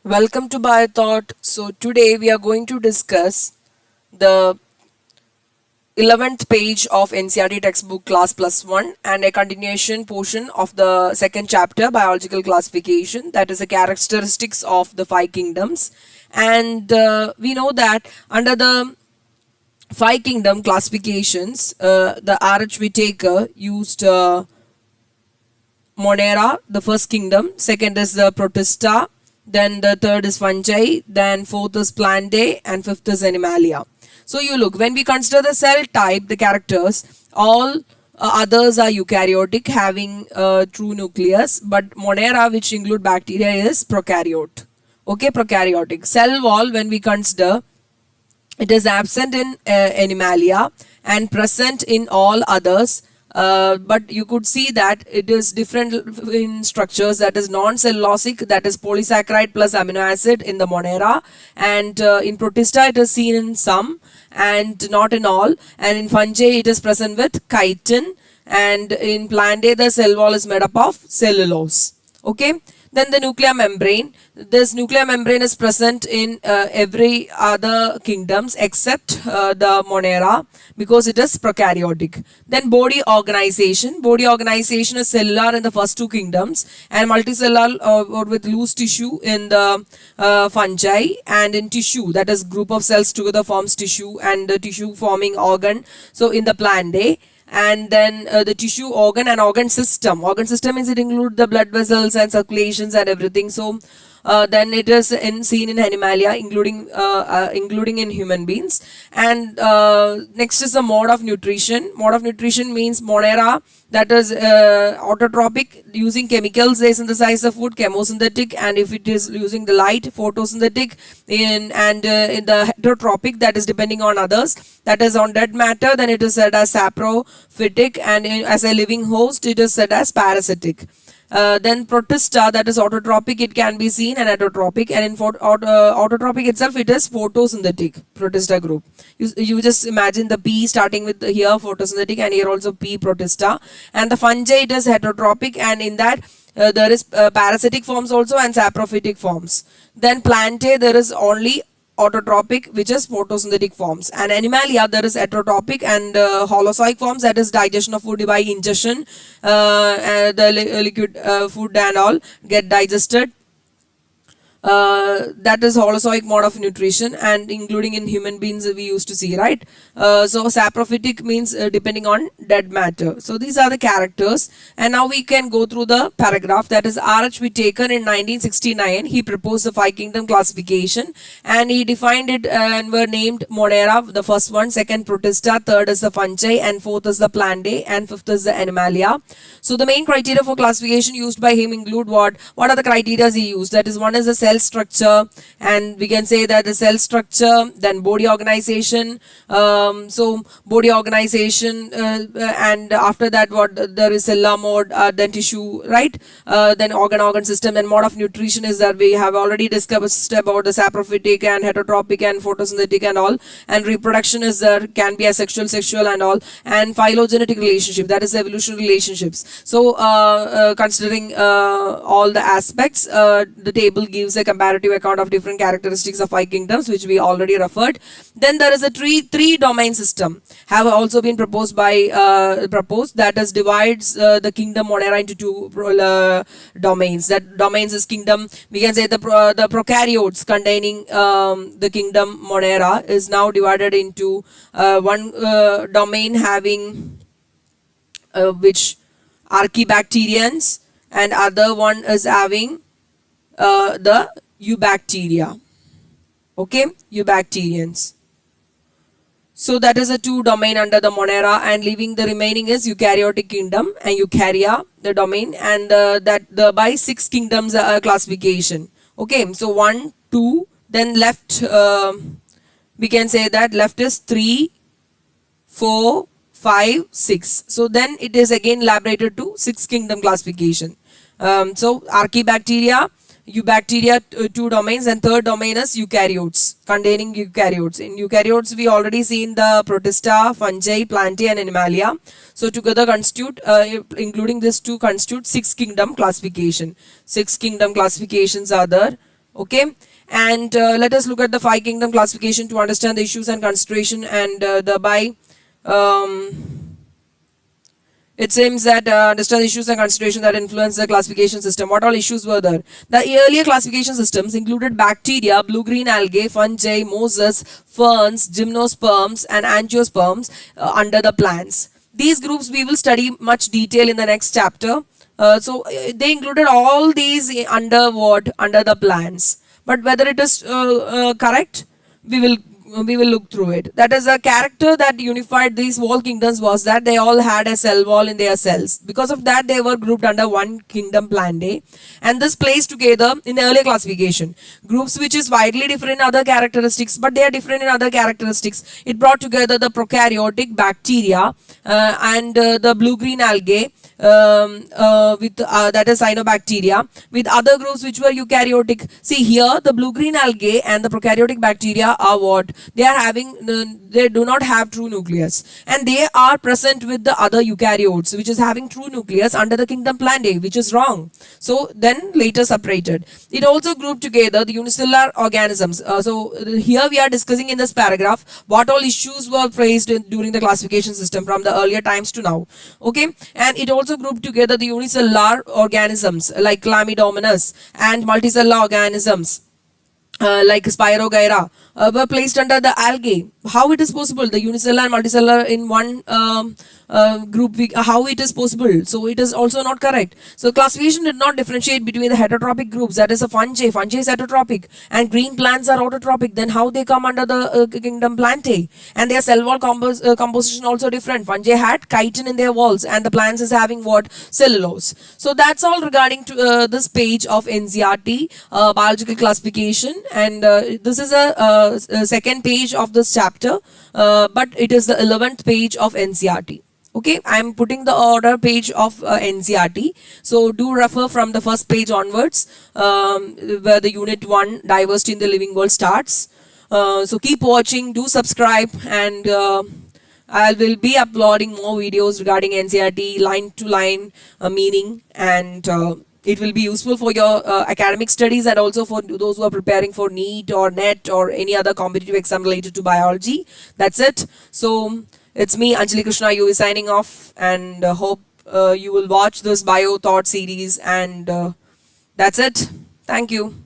Welcome to BioThought. So today we are going to discuss the 11th page of NCRT textbook class plus 1 and a continuation portion of the second chapter biological classification, that is the characteristics of the five kingdoms. And we know that under the five kingdom classifications, the RH Whittaker used Monera, the first kingdom, second is the Protista, then the third is Fungi, then fourth is Plantae, and fifth is Animalia. So you look, when we consider the cell type, the characters, all others are eukaryotic, having true nucleus, but Monera, which include bacteria, is prokaryote. Okay, prokaryotic. Cell wall, when we consider, it is absent in Animalia and present in all others. But you could see that it is different in structures, that is non-cellulosic, that is polysaccharide plus amino acid in the Monera, and in Protista it is seen in some and not in all, and in Fungi it is present with chitin, and in Plantae the cell wall is made up of cellulose. Okay, then the nuclear membrane. This nuclear membrane is present in every other kingdoms except the Monera, because it is prokaryotic. Then body organization. Body organization is cellular in the first two kingdoms and multicellular or with loose tissue in the fungi, and in tissue, that is group of cells together forms tissue and the tissue forming organ. So in the Plantae, and then the tissue, organ and organ system. Organ system means it includes the blood vessels and circulations and everything. So then it is seen in Animalia, including in human beings. And next is the mode of nutrition. Mode of nutrition means Monera, that is autotropic, using chemicals they synthesize the food, chemosynthetic, and if it is using the light, photosynthetic, in the heterotropic, that is depending on others, that is on dead matter, then it is said as saprophytic, and as a living host it is said as parasitic. Then Protista, that is autotropic, it can be seen, and heterotropic, and in autotropic itself it is photosynthetic. Protista group, you just imagine the P starting with here photosynthetic, and here also P, Protista. And the Fungi, it is heterotropic, and in that there is parasitic forms also and saprophytic forms. Then Plantae, there is only autotropic, which is photosynthetic forms, and Animalia, there is heterotropic and holozoic forms, that is digestion of food by ingestion, the liquid food and all get digested. That is holozoic mode of nutrition, and including in human beings we used to see, right? So saprophytic means depending on dead matter. So these are the characters, and now we can go through the paragraph. That is R.H. Whittaker in 1969, he proposed the five kingdom classification, and he defined it and were named Monera, the first one, second Protista, third is the Fungi, and fourth is the Plantae, and fifth is the Animalia. So the main criteria for classification used by him include what are the criteria he used? That is, one is the cell structure, and we can say that the cell structure, then body organization. So body organization, and after that what there is cellular mode, then tissue, right? Then organ system, and mode of nutrition is that we have already discussed about the saprophytic and heterotropic and photosynthetic and all, and reproduction is there, can be asexual, sexual and all, and phylogenetic relationship, that is evolutionary relationships. So considering all the aspects, the table gives a comparative account of different characteristics of five kingdoms, which we already referred. Then there is a three domain system have also been proposed that is divides the kingdom Monera into two domains. That domains is kingdom, we can say the prokaryotes containing the kingdom Monera is now divided into one domain having which archaebacterians, and other one is having the eubacteria. Okay, eubacterians. So that is a two domain under the Monera, and leaving the remaining is eukaryotic kingdom and eukarya, the domain, and that the by six kingdoms classification. Okay, so 1, 2, then left, we can say that left is 3, 4, 5, 6. So then it is again elaborated to six kingdom classification. So archaebacteria, eubacteria, two domains, and third domain is eukaryotes, containing eukaryotes. In eukaryotes we already seen the Protista, Fungi, Plantae and Animalia. So together constitute, including these two, constitute six kingdom classification. Six kingdom classifications are there. Okay, and let us look at the five kingdom classification to understand the issues and consideration, and thereby it seems that understand issues and considerations that influence the classification system. What all issues were there? The earlier classification systems included bacteria, blue-green algae, fungi, mosses, ferns, gymnosperms, and angiosperms under the plants. These groups we will study much detail in the next chapter. They included all these under what? Under the plants. But whether it is correct, we will look through it. That is, a character that unified these wall kingdoms was that they all had a cell wall in their cells. Because of that, they were grouped under one kingdom Plantae, and this placed together in the earlier classification groups which is widely different in other characteristics, but they are different in other characteristics. It brought together the prokaryotic bacteria and the blue-green algae with that is cyanobacteria, with other groups which were eukaryotic. See here, the blue-green algae and the prokaryotic bacteria are what? They are having, they do not have true nucleus, and they are present with the other eukaryotes which is having true nucleus under the kingdom Plantae, which is wrong. So then later separated. It also grouped together the unicellular organisms. Here we are discussing in this paragraph what all issues were faced during the classification system from the earlier times to now. Okay, and it also grouped together the unicellular organisms like Chlamydomonas and multicellular organisms like Spirogyra were placed under the algae. How it is possible? The unicellular and multicellular in one group, how it is possible? So it is also not correct. So classification did not differentiate between the heterotrophic groups, that is a fungi. Fungi is heterotrophic and green plants are autotrophic. Then how they come under the kingdom Plantae? And their cell wall composition also different. Fungi had chitin in their walls and the plants is having what? Cellulose. So that's all regarding to this page of Ncert biological classification, and this is a second page of this chapter, but it is the 11th page of Ncert. Okay, I am putting the order page of Ncert. So do refer from the first page onwards, where the unit 1 diversity in the living world starts. So keep watching, do subscribe, and I will be uploading more videos regarding Ncert line to line meaning, and it will be useful for your academic studies and also for those who are preparing for NEET or NET or any other competitive exam related to biology. That's it. So it's me, Anjali Krishna, you is signing off, and hope you will watch this bio thought series, and that's it. Thank you.